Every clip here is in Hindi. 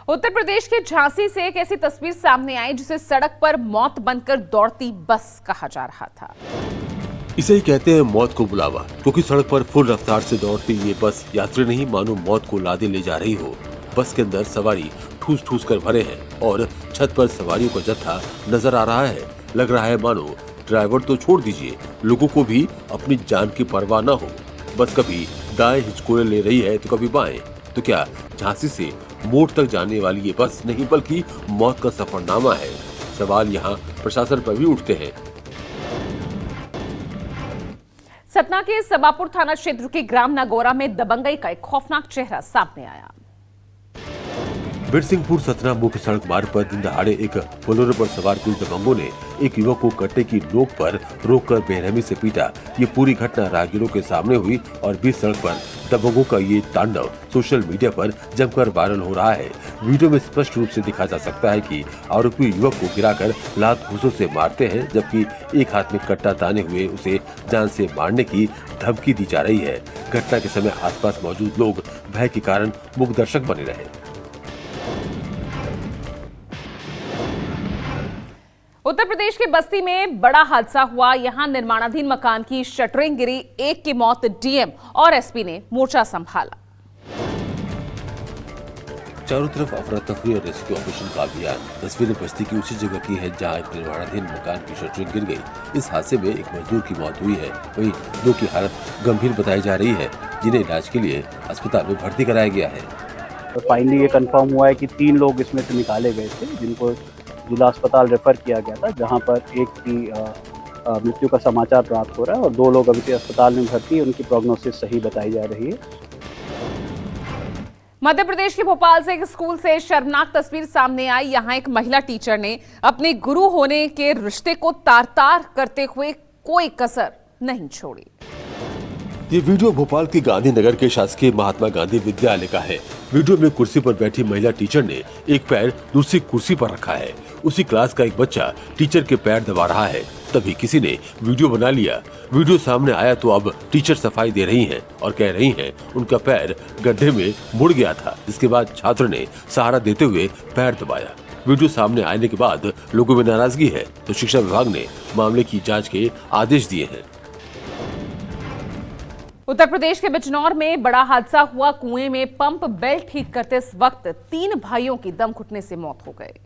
उत्तर प्रदेश के झांसी से एक ऐसी तस्वीर सामने आई जिसे सड़क पर मौत बनकर दौड़ती बस कहा जा रहा था। इसे ही कहते हैं मौत को बुलावा, क्योंकि सड़क पर फुल रफ्तार से दौड़ती ये बस यात्री नहीं मानो मौत को लादे ले जा रही हो। बस के अंदर सवारी ठूस ठूस कर भरे हैं और छत पर सवारियों का जत्था नजर आ रहा है। लग रहा है मानो ड्राइवर तो छोड़ दीजिए, लोगों को भी अपनी जान की परवाह न हो। बस कभी दाएं हिचकोले ले रही है तो कभी बाएं। तो क्या झांसी से मोड़ तक जाने वाली ये बस नहीं बल्कि मौत का सफरनामा है? सवाल यहाँ प्रशासन पर भी उठते हैं। सतना के सबापुर थाना क्षेत्र के ग्राम नागौरा में दबंगई का एक खौफनाक चेहरा सामने आया। बिरसिंहपुर सतना मुख्य सड़क मार्ग पर दिन दहाड़े एक बोलेरो पर सवार कुछ दबंगों ने एक युवक को कट्टे की नोक पर रोककर बेरहमी से पीटा। ये पूरी घटना राहगीरों के सामने हुई और बीच सड़क पर दबंगों का ये तांडव सोशल मीडिया पर जमकर वायरल हो रहा है। वीडियो में स्पष्ट रूप से दिखा जा सकता है कि आरोपी युवक को गिराकर लात घूंसों से मारते हैं, जबकि एक हाथ में कट्टा ताने हुए उसे जान से मारने की धमकी दी जा रही है। घटना के समय आसपास मौजूद लोग भय के कारण मूक दर्शक बने रहे। उत्तर प्रदेश के बस्ती में बड़ा हादसा हुआ। यहां निर्माणाधीन मकान की शटरिंग गिरी, एक की मौत। डीएम और एसपी ने मोर्चा संभाला। चारों तरफ अफरा तफरी और रेस्क्यू ऑपरेशन का अभियान। तस्वीरें बस्ती की उसी जगह की है जहां एक निर्माणाधीन मकान की शटरिंग गिर गई। इस हादसे में एक मजदूर की मौत हुई है, वहीं दो की हालत गंभीर बताई जा रही है, जिन्हें इलाज के लिए अस्पताल में भर्ती कराया गया है। फाइनली ये कंफर्म हुआ है कि 3 लोग इसमें से निकाले गए थे, जिनको जिला अस्पताल रेफर किया गया था, जहां पर एक की मृत्यु का समाचार प्राप्त हो रहा है और 2 लोग अभी अस्पताल में भर्ती, उनकी प्रोग्नोसिस सही बताई जा रही है। मध्य प्रदेश के भोपाल से एक स्कूल से शर्मनाक तस्वीर सामने आई। यहां एक महिला टीचर ने अपने गुरु होने के रिश्ते को तार-तार करते हुए कोई कसर नहीं छोड़ी। ये वीडियो भोपाल के गांधीनगर के शासकीय महात्मा गांधी विद्यालय का है। वीडियो में कुर्सी पर बैठी महिला टीचर ने एक पैर दूसरी कुर्सी पर रखा है। उसी क्लास का एक बच्चा टीचर के पैर दबा रहा है। तभी किसी ने वीडियो बना लिया। वीडियो सामने आया तो अब टीचर सफाई दे रही हैं और कह रही हैं उनका पैर गड्ढे में मुड़ गया था। इसके बाद छात्र ने सहारा देते हुए पैर दबाया। वीडियो सामने आने के बाद लोगों में नाराजगी है, तो शिक्षा विभाग ने मामले की जाँच के आदेश दिए हैं। उत्तर प्रदेश के बिजनौर में बड़ा हादसा हुआ। कुएं में पंप बेल्ट ठीक करते वक्त 3 भाइयों की दम घुटने से मौत हो गई।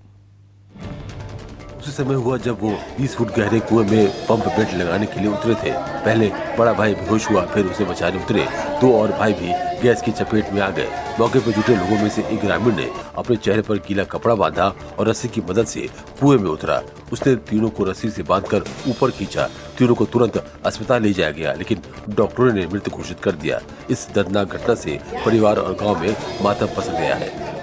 उसी समय हुआ जब वो 20 फुट गहरे कुएं में पंप बेल्ट लगाने के लिए उतरे थे। पहले बड़ा भाई बेहोश हुआ, फिर उसे बचाने उतरे 2 और भाई भी गैस की चपेट में आ गए। मौके पर जुटे लोगों में से एक ग्रामीण ने अपने चेहरे पर गीला कपड़ा बांधा और रस्सी की मदद से कुएं में उतरा। उसने तीनों को रस्सी से बांधकर ऊपर खींचा। तीनों को तुरंत अस्पताल ले जाया गया, लेकिन डॉक्टरों ने मृत घोषित कर दिया। इस दर्दनाक घटना से परिवार और गाँव में मातम पसर गया है।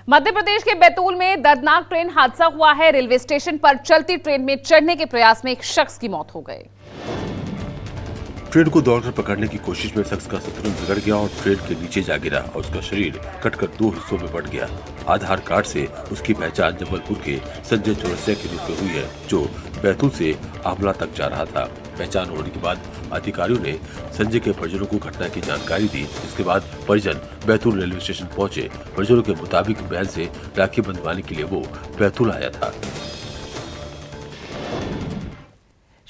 मध्य प्रदेश के बैतूल में दर्दनाक ट्रेन हादसा हुआ है। रेलवे स्टेशन पर चलती ट्रेन में चढ़ने के प्रयास में एक शख्स की मौत हो गई। ट्रेन को दौड़कर पकड़ने की कोशिश में शख्स का संतुलन बिगड़ गया और ट्रेन के नीचे जा गिरा और उसका शरीर कटकर 2 हिस्सों में बंट गया। आधार कार्ड से उसकी पहचान जबलपुर के संजय चौरसिया के रूप में हुई है, जो बैतूल से आमला तक जा रहा था। पहचान होने के बाद अधिकारियों ने संजय के परिजनों को घटना की जानकारी दी। इसके बाद परिजन बैतूल रेलवे स्टेशन पहुंचे। परिजनों के मुताबिक बहन से राखी बंधवाने के लिए वो बैतूल आया था।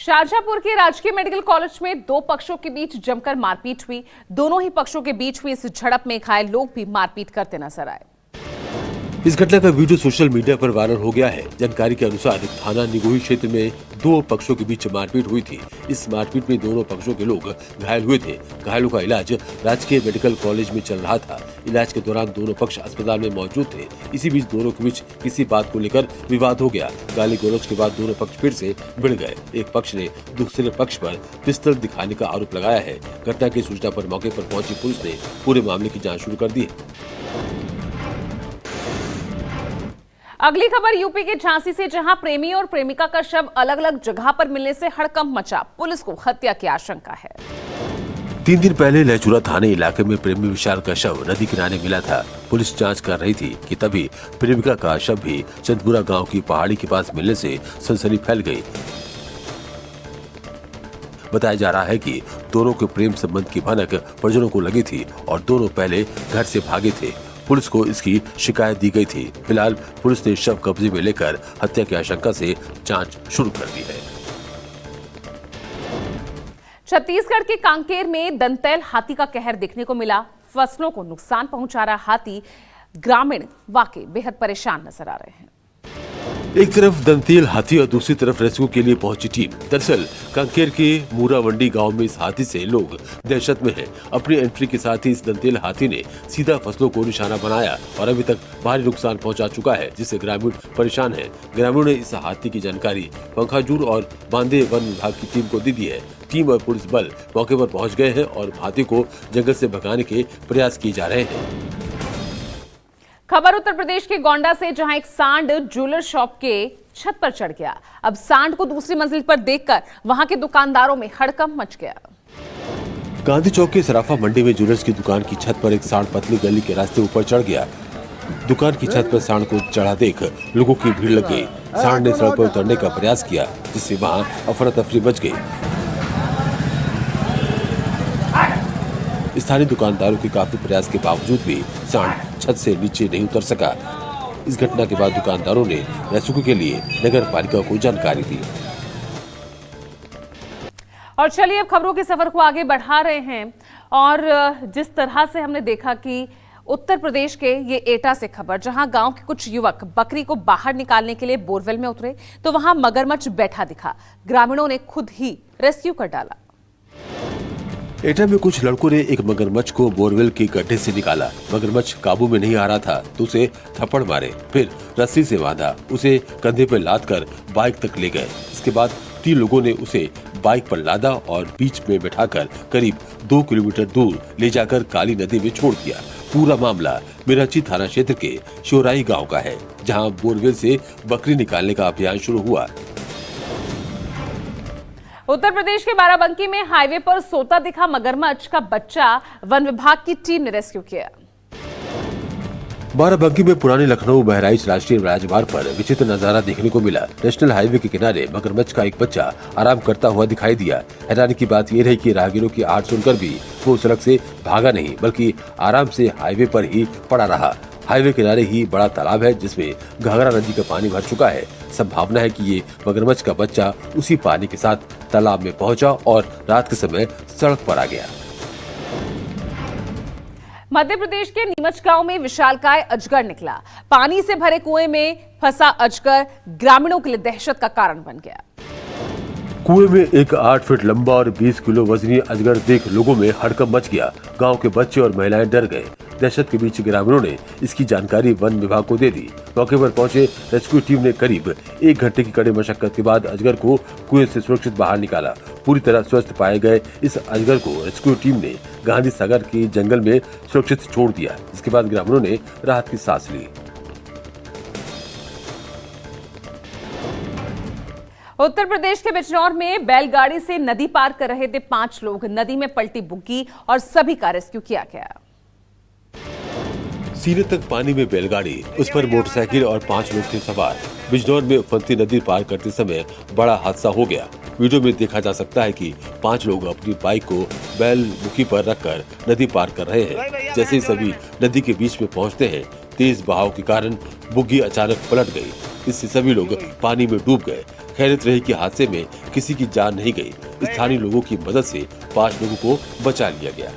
शाहजहांपुर के राजकीय मेडिकल कॉलेज में 2 पक्षों के बीच जमकर मारपीट हुई। दोनों ही पक्षों के बीच हुई इस झड़प में घायल लोग भी मारपीट करते नजर आए। इस घटना का वीडियो सोशल मीडिया पर वायरल हो गया है। जानकारी के अनुसार थाना निगोही क्षेत्र में 2 पक्षों के बीच मारपीट हुई थी। इस मारपीट में दोनों पक्षों के लोग घायल हुए थे। घायलों का इलाज राजकीय मेडिकल कॉलेज में चल रहा था। इलाज के दौरान दोनों पक्ष अस्पताल में मौजूद थे। इसी बीच दोनों के बीच किसी बात को लेकर विवाद हो गया। गाली गलौज के बाद दोनों पक्ष फिर से भिड़ गए। एक पक्ष ने दूसरे पक्ष पर पिस्तौल दिखाने का आरोप लगाया है। घटना की सूचना पर मौके पर पहुंची पुलिस ने पूरे मामले की जाँच शुरू कर दी है। अगली खबर यूपी के झांसी से, जहां प्रेमी और प्रेमिका का शव अलग अलग जगह पर मिलने से हड़कंप मचा। पुलिस को हत्या की आशंका है। 3 दिन पहले लहचूरा थाने इलाके में प्रेमी विशाल का शव नदी किनारे मिला था। पुलिस जांच कर रही थी कि तभी प्रेमिका का शव भी चंदपुरा गांव की पहाड़ी के पास मिलने से सनसनी फैल गई। बताया जा रहा है कि दोनों के प्रेम संबंध की भनक परिजनों को लगी थी और दोनों पहले घर से भागे थे। पुलिस को इसकी शिकायत दी गई थी। फिलहाल पुलिस ने शव कब्जे में लेकर हत्या की आशंका से जांच शुरू कर दी है। छत्तीसगढ़ के कांकेर में दंतैल हाथी का कहर देखने को मिला। फसलों को नुकसान पहुंचा रहा हाथी, ग्रामीण वाकई बेहद परेशान नजर आ रहे हैं। एक तरफ दंतेल हाथी और दूसरी तरफ रेस्क्यू के लिए पहुंची टीम। दरअसल कांकेर के मूरावंडी गांव में इस हाथी से लोग दहशत में हैं। अपनी एंट्री के साथ ही इस दंतेल हाथी ने सीधा फसलों को निशाना बनाया और अभी तक भारी नुकसान पहुंचा चुका है, जिससे ग्रामीण परेशान हैं। ग्रामीणों ने इस हाथी की जानकारी पंखाजूर और बांदे वन विभाग की टीम को दे दी है। टीम और पुलिस बल मौके पर पहुंच गए हैं और हाथी को जंगल से भगाने के प्रयास किए जा रहे हैं। खबर उत्तर प्रदेश के गोंडा से, जहां एक सांड ज्वेलर शॉप के छत पर चढ़ गया। अब सांड को दूसरी मंजिल पर देखकर वहां के दुकानदारों में हड़कंप मच गया। गांधी चौक के सराफा मंडी में ज्वेलर्स की दुकान की छत पर एक सांड पतली गली के रास्ते ऊपर चढ़ गया। दुकान की छत पर सांड को चढ़ा देख लोगों की भीड़ लग गई। सांड ने सड़क पर उतरने का प्रयास किया, जिससे वहां अफरा तफरी मच गई। स्थानीय दुकानदारों के काफी प्रयास के बावजूद भी सांड छत से नीचे नहीं उतर सका। इस घटना के बाद दुकानदारों ने रेस्क्यू के लिए नगर पालिका को जानकारी दी। और चलिए अब खबरों के सफर को आगे बढ़ा रहे हैं। और जिस तरह से हमने देखा कि उत्तर प्रदेश के ये एटा से खबर, जहां गांव के कुछ युवक बकरी को बाहर निकालने के लिए बोरवेल में उतरे तो वहां मगरमच्छ बैठा दिखा। ग्रामीणों ने खुद ही रेस्क्यू कर डाला। एटा में कुछ लड़कों ने एक मगरमच्छ को बोरवेल के गड्ढे से निकाला। मगरमच्छ काबू में नहीं आ रहा था तो उसे थप्पड़ मारे, फिर रस्सी से बांधा, उसे कंधे पर लाद कर बाइक तक ले गए। इसके बाद 3 लोगों ने उसे बाइक पर लादा और बीच में बैठाकर करीब 2 किलोमीटर दूर ले जाकर काली नदी में छोड़ दिया। पूरा मामला मिराची थाना क्षेत्र के शोराई गाँव का है, जहाँ बोरवेल से बकरी निकालने का अभियान शुरू हुआ। उत्तर प्रदेश के बाराबंकी में हाईवे पर सोता दिखा मगरमच्छ का बच्चा वन विभाग की टीम ने रेस्क्यू किया। बाराबंकी में पुराने लखनऊ बहराइच राष्ट्रीय राजमार्ग पर विचित्र नजारा देखने को मिला। नेशनल हाईवे के किनारे मगरमच्छ का एक बच्चा आराम करता हुआ दिखाई दिया। हैरानी की बात यह रही कि राहगीरों की आहट सुनकर भी वो सड़क से भागा नहीं, बल्कि आराम से हाईवे पर ही पड़ा रहा। हाईवे किनारे ही बड़ा तालाब है, जिसमें घाघरा नदी का पानी भर चुका है। संभावना है कि ये मगरमच्छ का बच्चा उसी पानी के साथ तालाब में पहुंचा और रात के समय सड़क पर आ गया। मध्य प्रदेश के नीमच गांव में विशालकाय अजगर निकला। पानी से भरे कुएं में फंसा अजगर ग्रामीणों के लिए दहशत का कारण बन गया। कुएं में एक 8 फीट लंबा और 20 किलो वजनी अजगर देख लोगों में हड़कंप मच गया। गांव के बच्चे और महिलाएं डर गए। दहशत के बीच ग्रामीणों ने इसकी जानकारी वन विभाग को दे दी। मौके पर पहुंचे रेस्क्यू टीम ने करीब 1 घंटे की कड़ी मशक्कत के बाद अजगर को कुएं से सुरक्षित बाहर निकाला। पूरी तरह स्वस्थ पाए गए इस अजगर को रेस्क्यू टीम ने गांधी सागर के जंगल में सुरक्षित छोड़ दिया। इसके बाद ग्रामीणों ने राहत की सांस ली। उत्तर प्रदेश के बिजनौर में बैलगाड़ी से नदी पार कर रहे थे 5 लोग। नदी में पलटी बुग्गी और सभी का रेस्क्यू किया गया। सीने तक पानी में बैलगाड़ी, उस पर मोटरसाइकिल और 5 लोग थे सवार। बिजनौर में उफनती नदी पार करते समय बड़ा हादसा हो गया। वीडियो में देखा जा सकता है कि 5 लोग अपनी बाइक को बैल मुखी पर रखकर नदी पार कर रहे हैं। जैसे ही सभी नदी के बीच में पहुंचते हैं, तेज बहाव के कारण बुग्गी अचानक पलट गई। इससे सभी लोग पानी में डूब गए। खैरियत रही कि हादसे में किसी की जान नहीं गई। स्थानीय लोगों की मदद से 5 लोगों को बचा लिया गया।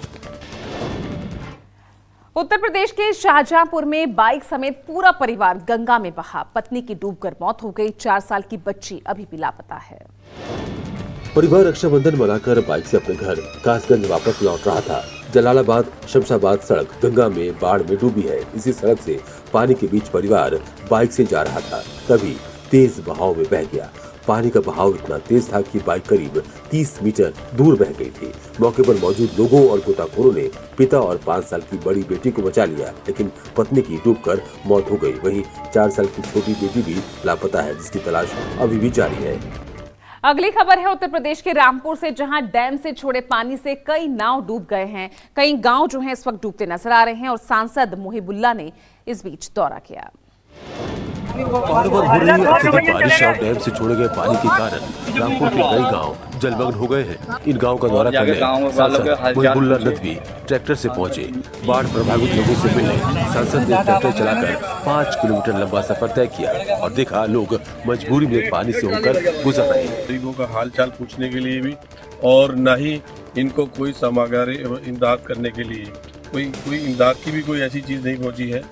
उत्तर प्रदेश के शाहजहांपुर में बाइक समेत पूरा परिवार गंगा में बहा। पत्नी की डूबकर मौत हो गई। 4 साल की बच्ची अभी भी लापता है। परिवार रक्षाबंधन मनाकर बाइक से अपने घर कासगंज वापस लौट रहा था। जलालाबाद शमशाबाद सड़क गंगा में बाढ़ में डूबी है। इसी सड़क से पानी के बीच परिवार बाइक से जा रहा था, तभी तेज बहाव में बह गया। पानी का बहाव इतना तेज था कि बाइक करीब 30 मीटर दूर बह गई थी। मौके पर मौजूद लोगों और गोताखोरों ने पिता और 5 साल की बड़ी बेटी को बचा लिया, लेकिन पत्नी की डूबकर मौत हो गई। वहीं 4 साल की छोटी बेटी भी लापता है, जिसकी तलाश अभी भी जारी है। अगली खबर है उत्तर प्रदेश के रामपुर से, जहां डैम से छोड़े पानी से कई नाव डूब गए हैं। कई गांव जो हैं इस वक्त डूबते नजर आ रहे हैं और सांसद मोहिबुल्ला ने इस बीच दौरा किया। पहाड़ों पर हो रही अत्यधिक बारिश और डैम से छोड़े गए पानी के कारण रामपुर के कई गांव जलमग्न हो गए हैं। इन गांवों का दौरा करने सांसद मुहिबुल्लाह नदवी ट्रैक्टर से पहुंचे। बाढ़ प्रभावित लोगों से मिलने सांसद ने ट्रैक्टर चलाकर 5 किलोमीटर लंबा सफर तय किया और देखा लोग मजबूरी में पानी से होकर गुजर रहे हैं। गरीबों का हाल चाल पूछने के लिए भी और न ही इनको कोई सामग्री इमदाद करने के लिए कोई इमदाद की भी कोई ऐसी चीज़ नहीं पहुंची है।